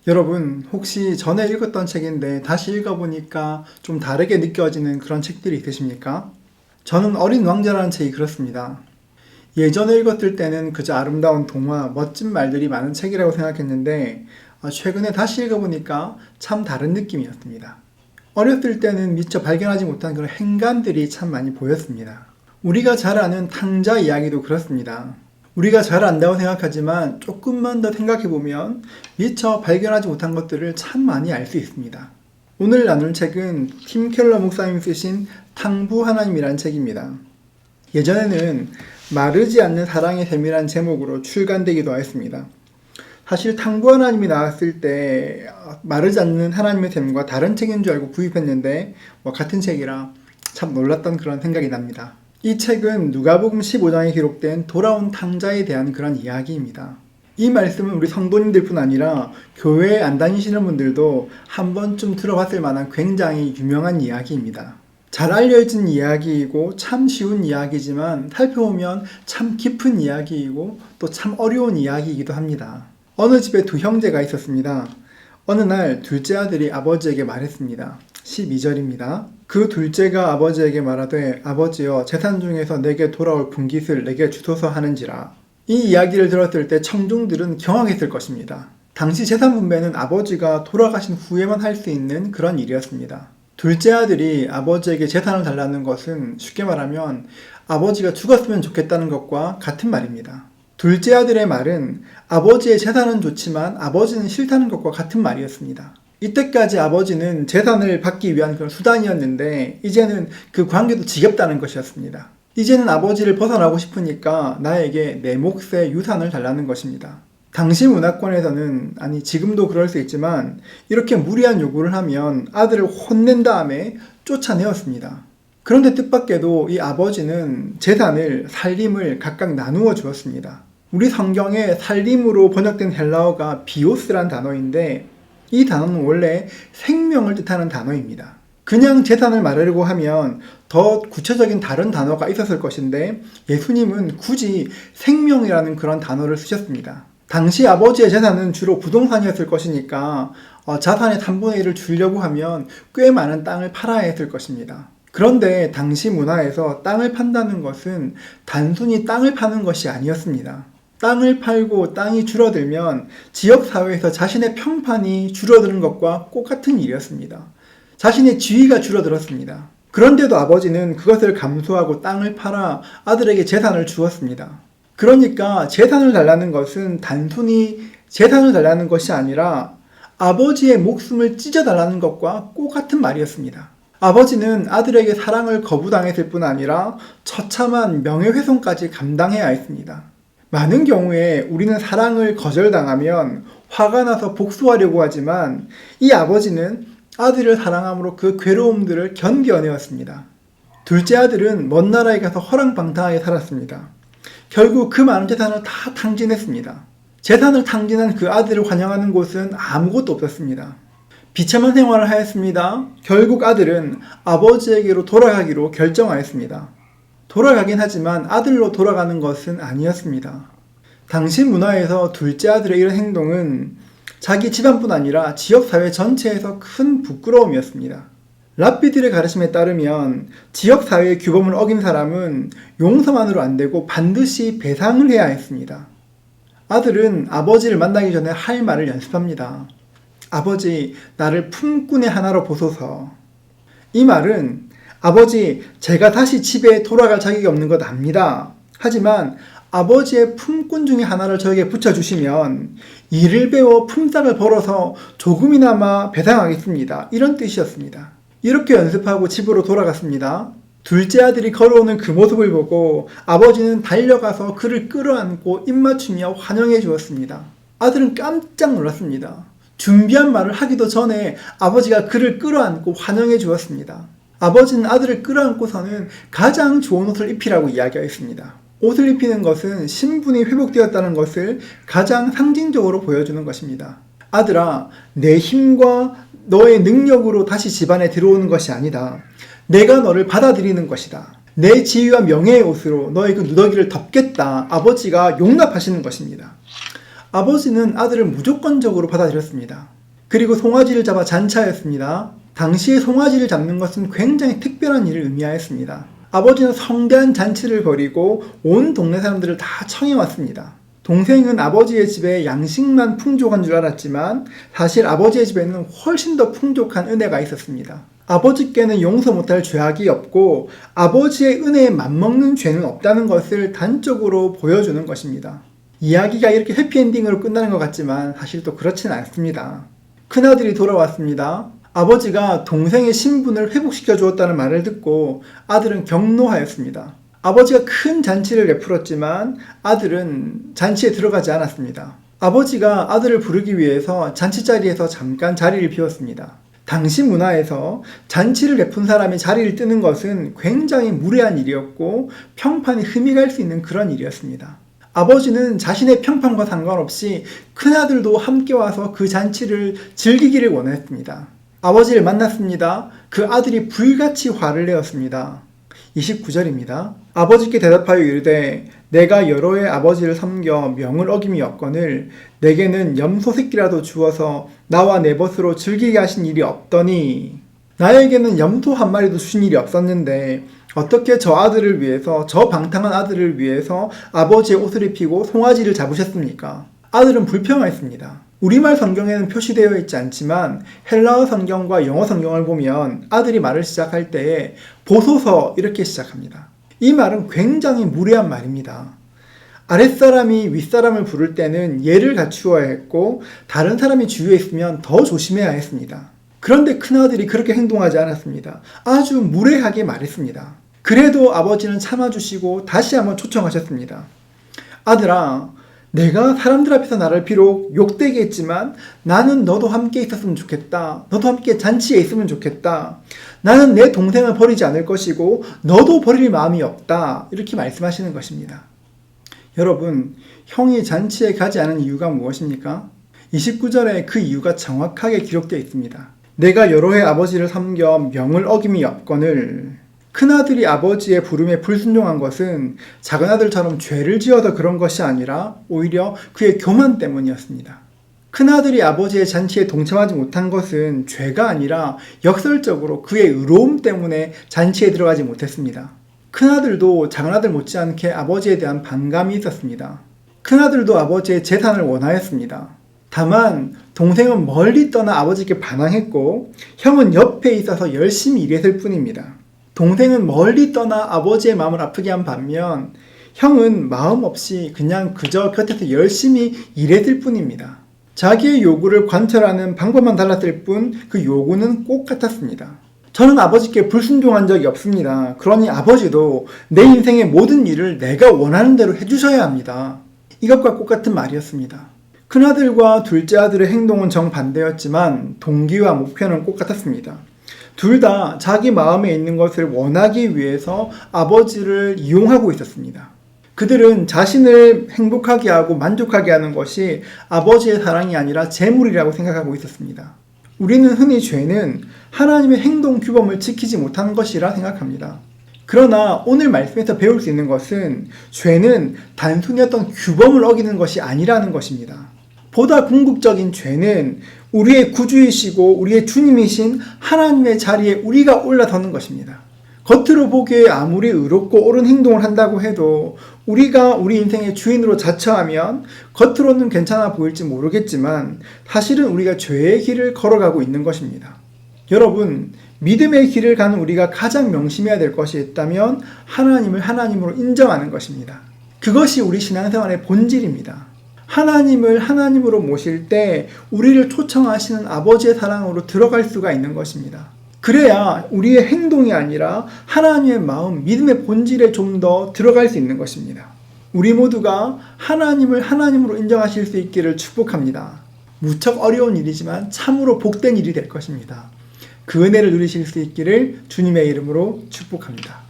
여러분, 혹시 전에 읽었던 책인데 다시 읽어보니까 좀 다르게 느껴지는 그런 책들이 있으십니까? 저는 어린 왕자라는 책이 그렇습니다. 예전에 읽었을 때는 그저 아름다운 동화, 멋진 말들이 많은 책이라고 생각했는데 최근에 다시 읽어보니까 참 다른 느낌이었습니다. 어렸을 때는 미처 발견하지 못한 그런 행간들이 참 많이 보였습니다. 우리가 잘 아는 탕자 이야기도 그렇습니다. 우리가 잘 안다고 생각하지만 조금만 더 생각해보면 미처 발견하지 못한 것들을 참 많이 알 수 있습니다. 오늘 나눌 책은 팀 켈러 목사님이 쓰신 탕부 하나님이란 책입니다. 예전에는 마르지 않는 사랑의 셈이란 제목으로 출간되기도 하였습니다. 사실 탕부 하나님이 나왔을 때 마르지 않는 하나님의 셈과 다른 책인 줄 알고 구입했는데 같은 책이라 참 놀랐던 그런 생각이 납니다. 이 책은 누가복음 15장에 기록된 돌아온 탕자에 대한 그런 이야기입니다. 이 말씀은 우리 성도님들 뿐 아니라 교회에 안 다니시는 분들도 한 번쯤 들어봤을 만한 굉장히 유명한 이야기입니다. 잘 알려진 이야기이고 참 쉬운 이야기지만 살펴보면 참 깊은 이야기이고 또 참 어려운 이야기이기도 합니다. 어느 집에 두 형제가 있었습니다. 어느 날 둘째 아들이 아버지에게 말했습니다. 12절입니다. 그 둘째가 아버지에게 말하되 아버지여 재산 중에서 내게 돌아올 분깃을 내게 주소서 하는지라. 이 이야기를 들었을 때 청중들은 경악했을 것입니다. 당시 재산 분배는 아버지가 돌아가신 후에만 할 수 있는 그런 일이었습니다. 둘째 아들이 아버지에게 재산을 달라는 것은 쉽게 말하면 아버지가 죽었으면 좋겠다는 것과 같은 말입니다. 둘째 아들의 말은 아버지의 재산은 좋지만 아버지는 싫다는 것과 같은 말이었습니다. 이때까지 아버지는 재산을 받기 위한 그런 수단이었는데 이제는 그 관계도 지겹다는 것이었습니다. 이제는 아버지를 벗어나고 싶으니까 나에게 내 몫의 유산을 달라는 것입니다. 당시 문화권에서는, 아니 지금도 그럴 수 있지만 이렇게 무리한 요구를 하면 아들을 혼낸 다음에 쫓아내었습니다. 그런데 뜻밖에도 이 아버지는 재산을, 살림을 각각 나누어 주었습니다. 우리 성경에 살림으로 번역된 헬라어가 비오스란 단어인데 이 단어는 원래 생명을 뜻하는 단어입니다. 그냥 재산을 말하려고 하면 더 구체적인 다른 단어가 있었을 것인데 예수님은 굳이 생명이라는 그런 단어를 쓰셨습니다. 당시 아버지의 재산은 주로 부동산이었을 것이니까 자산의 3분의 1을 주려고 하면 꽤 많은 땅을 팔아야 했을 것입니다. 그런데 당시 문화에서 땅을 판다는 것은 단순히 땅을 파는 것이 아니었습니다. 땅을 팔고 땅이 줄어들면 지역사회에서 자신의 평판이 줄어드는 것과 똑같은 일이었습니다. 자신의 지위가 줄어들었습니다. 그런데도 아버지는 그것을 감수하고 땅을 팔아 아들에게 재산을 주었습니다. 그러니까 재산을 달라는 것은 단순히 재산을 달라는 것이 아니라 아버지의 목숨을 찢어달라는 것과 똑같은 말이었습니다. 아버지는 아들에게 사랑을 거부당했을 뿐 아니라 처참한 명예훼손까지 감당해야 했습니다. 많은 경우에 우리는 사랑을 거절당하면 화가 나서 복수하려고 하지만 이 아버지는 아들을 사랑함으로 그 괴로움들을 견뎌내었습니다. 둘째 아들은 먼 나라에 가서 허랑방탕하게 살았습니다. 결국 그 많은 재산을 다 탕진했습니다. 재산을 탕진한 그 아들을 환영하는 곳은 아무것도 없었습니다. 비참한 생활을 하였습니다. 결국 아들은 아버지에게로 돌아가기로 결정하였습니다. 돌아가긴 하지만 아들로 돌아가는 것은 아니었습니다. 당시 문화에서 둘째 아들의 이런 행동은 자기 집안뿐 아니라 지역사회 전체에서 큰 부끄러움이었습니다. 랍비들의 가르침에 따르면 지역사회의 규범을 어긴 사람은 용서만으로 안 되고 반드시 배상을 해야 했습니다. 아들은 아버지를 만나기 전에 할 말을 연습합니다. 아버지, 나를 품꾼의 하나로 보소서. 이 말은 아버지, 제가 다시 집에 돌아갈 자격이 없는 것 압니다. 하지만 아버지의 품꾼 중에 하나를 저에게 붙여주시면 일을 배워 품삯을 벌어서 조금이나마 배상하겠습니다. 이런 뜻이었습니다. 이렇게 연습하고 집으로 돌아갔습니다. 둘째 아들이 걸어오는 그 모습을 보고 아버지는 달려가서 그를 끌어안고 입맞추며 환영해 주었습니다. 아들은 깜짝 놀랐습니다. 준비한 말을 하기도 전에 아버지가 그를 끌어안고 환영해 주었습니다. 아버지는 아들을 끌어안고서는 가장 좋은 옷을 입히라고 이야기하였습니다. 옷을 입히는 것은 신분이 회복되었다는 것을 가장 상징적으로 보여주는 것입니다. 아들아, 내 힘과 너의 능력으로 다시 집안에 들어오는 것이 아니다. 내가 너를 받아들이는 것이다. 내 지위와 명예의 옷으로 너의 그 누더기를 덮겠다. 아버지가 용납하시는 것입니다. 아버지는 아들을 무조건적으로 받아들였습니다. 그리고 송아지를 잡아 잔치하였습니다. 당시에 송아지를 잡는 것은 굉장히 특별한 일을 의미하였습니다. 아버지는 성대한 잔치를 벌이고 온 동네 사람들을 다 청해왔습니다. 동생은 아버지의 집에 양식만 풍족한 줄 알았지만 사실 아버지의 집에는 훨씬 더 풍족한 은혜가 있었습니다. 아버지께는 용서 못할 죄악이 없고 아버지의 은혜에 맞먹는 죄는 없다는 것을 단적으로 보여주는 것입니다. 이야기가 이렇게 해피엔딩으로 끝나는 것 같지만 사실 또 그렇지는 않습니다. 큰아들이 돌아왔습니다. 아버지가 동생의 신분을 회복시켜 주었다는 말을 듣고 아들은 격노하였습니다. 아버지가 큰 잔치를 베풀었지만 아들은 잔치에 들어가지 않았습니다. 아버지가 아들을 부르기 위해서 잔치자리에서 잠깐 자리를 비웠습니다. 당시 문화에서 잔치를 베푼 사람이 자리를 뜨는 것은 굉장히 무례한 일이었고 평판이 흠이 갈 수 있는 그런 일이었습니다. 아버지는 자신의 평판과 상관없이 큰아들도 함께 와서 그 잔치를 즐기기를 원했습니다. 아버지를 만났습니다. 그 아들이 불같이 화를 내었습니다. 29절입니다. 아버지께 대답하여 이르되 내가 여러 해 아버지를 섬겨 명을 어김이 없거늘 내게는 염소 새끼라도 주어서 나와 내 벗으로 즐기게 하신 일이 없더니 나에게는 염소 한 마리도 주신 일이 없었는데 어떻게 저 아들을 위해서 저 방탕한 아들을 위해서 아버지의 옷을 입히고 송아지를 잡으셨습니까? 아들은 불평하였습니다. 우리말 성경에는 표시되어 있지 않지만 헬라어 성경과 영어 성경을 보면 아들이 말을 시작할 때에 보소서 이렇게 시작합니다. 이 말은 굉장히 무례한 말입니다. 아랫사람이 윗사람을 부를 때는 예를 갖추어야 했고 다른 사람이 주위에 있으면 더 조심해야 했습니다. 그런데 큰아들이 그렇게 행동하지 않았습니다. 아주 무례하게 말했습니다. 그래도 아버지는 참아주시고 다시 한번 초청하셨습니다. 아들아, 내가 사람들 앞에서 나를 비록 욕되게 했지만 나는 너도 함께 있었으면 좋겠다. 너도 함께 잔치에 있으면 좋겠다. 나는 내 동생을 버리지 않을 것이고 너도 버릴 마음이 없다. 이렇게 말씀하시는 것입니다. 여러분, 형이 잔치에 가지 않은 이유가 무엇입니까? 29절에 그 이유가 정확하게 기록되어 있습니다. 내가 여러 해 아버지를 섬겨 명을 어김이 없거늘 큰아들이 아버지의 부름에 불순종한 것은 작은아들처럼 죄를 지어서 그런 것이 아니라 오히려 그의 교만 때문이었습니다. 큰아들이 아버지의 잔치에 동참하지 못한 것은 죄가 아니라 역설적으로 그의 의로움 때문에 잔치에 들어가지 못했습니다. 큰아들도 작은아들 못지않게 아버지에 대한 반감이 있었습니다. 큰아들도 아버지의 재산을 원하였습니다. 다만 동생은 멀리 떠나 아버지께 반항했고 형은 옆에 있어서 열심히 일했을 뿐입니다. 동생은 멀리 떠나 아버지의 마음을 아프게 한 반면 형은 마음 없이 그냥 그저 곁에서 열심히 일했을 뿐입니다. 자기의 요구를 관철하는 방법만 달랐을 뿐 그 요구는 꼭 같았습니다. 저는 아버지께 불순종한 적이 없습니다. 그러니 아버지도 내 인생의 모든 일을 내가 원하는 대로 해주셔야 합니다. 이것과 똑같은 말이었습니다. 큰아들과 둘째 아들의 행동은 정반대였지만 동기와 목표는 똑같았습니다. 둘 다 자기 마음에 있는 것을 원하기 위해서 아버지를 이용하고 있었습니다. 그들은 자신을 행복하게 하고 만족하게 하는 것이 아버지의 사랑이 아니라 재물이라고 생각하고 있었습니다. 우리는 흔히 죄는 하나님의 행동 규범을 지키지 못하는 것이라 생각합니다. 그러나 오늘 말씀에서 배울 수 있는 것은 죄는 단순히 어떤 규범을 어기는 것이 아니라는 것입니다. 보다 궁극적인 죄는 우리의 구주이시고 우리의 주님이신 하나님의 자리에 우리가 올라서는 것입니다. 겉으로 보기에 아무리 의롭고 옳은 행동을 한다고 해도 우리가 우리 인생의 주인으로 자처하면 겉으로는 괜찮아 보일지 모르겠지만 사실은 우리가 죄의 길을 걸어가고 있는 것입니다. 여러분, 믿음의 길을 가는 우리가 가장 명심해야 될 것이 있다면 하나님을 하나님으로 인정하는 것입니다. 그것이 우리 신앙생활의 본질입니다. 하나님을 하나님으로 모실 때 우리를 초청하시는 아버지의 사랑으로 들어갈 수가 있는 것입니다. 그래야 우리의 행동이 아니라 하나님의 마음, 믿음의 본질에 좀 더 들어갈 수 있는 것입니다. 우리 모두가 하나님을 하나님으로 인정하실 수 있기를 축복합니다. 무척 어려운 일이지만 참으로 복된 일이 될 것입니다. 그 은혜를 누리실 수 있기를 주님의 이름으로 축복합니다.